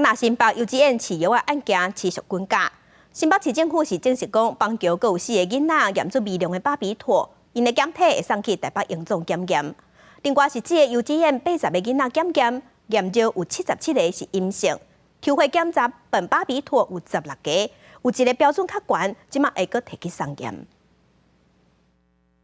若新北幼稚园饲药的案件持续滚价。新北市政府是证实讲，邦桥阁有4个囡仔验出微量的巴比妥，因的检体会送去台北荣总检验。另外是这个幼稚园80个囡仔检验，验着有77个是阴性。抽血检查苯巴比妥有16个，有一个标准较悬，即马会阁提去送验。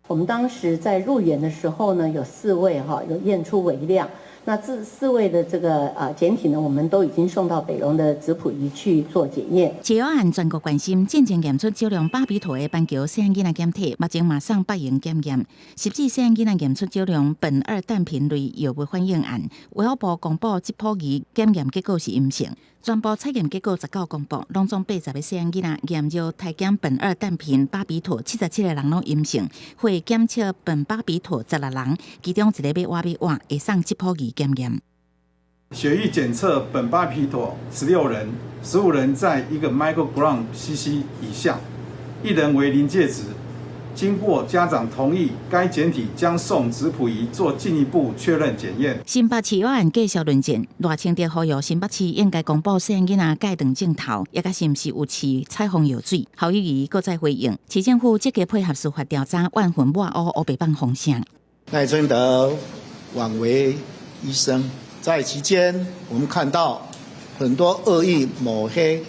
我们当时在入园的时候呢，有4位有验出微量。那这4位的这个检体呢，我们都已经送到北荣的质谱仪去做检验。食药案全国关心，进前验出少量巴比妥的邦桥细汉囡仔检体，目前马上北营检验。14细汉囡仔验出少量苯二氮平类药物反应案，卫福部公布质谱仪检验结果是阴性。全部采验结果19公布，拢总80个细汉囡仔验着台检苯二氮平巴比妥77个人拢阴性，会检测苯巴比妥16人，其中1个要挖会送质谱仪检验。血液检测苯巴比妥16人，15人在1个 microgram cc 以下，1人为临界值。经过家长同意，该检体将送质谱仪做进一步确认检验。新北市药案继续论战，赖清德呼吁新北市应该公布细汉囡仔戒断镜头，也甲是毋是有饲彩虹药水。侯友宜搁再回应，市政府积极配合司法调查，万分抹黑白放风声。赖清德枉为医生，在期间我们看到很多恶意抹黑，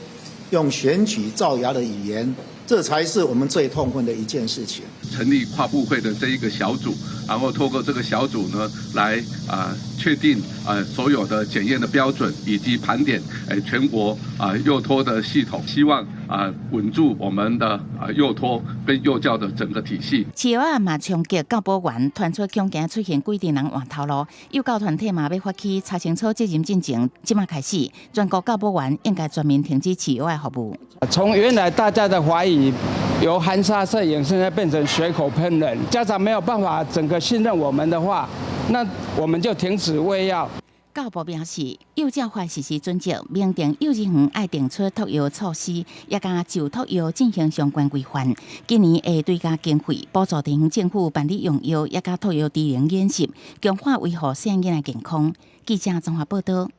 用选举造谣的语言。这才是我们最痛恨的一件事情。成立跨部会的这一个小组，然后透过这个小组呢，来确定所有的检验的标准，以及盘点全国幼托的系统，希望稳住我们的幼托跟幼教的整个体系。市药案嘛冲击教保员，传出恐惊出现规定人换头路，幼教团体嘛要发起查清楚责任进程，即马开始，全国教保员应该全面停止市药的服务。从原来大家的怀疑由含沙射影，现在变成血口喷人，家长没有办法整个信任我们的话，那我们就停止喂药。教部表示，幼教法实施准则，明定幼儿园爱定出托药措施，也甲就托药进行相关规范。今年会追加经费，补助地方政府办理用药，也甲托药治疗演习，强化维护细汉囡仔健康。记者综合报道。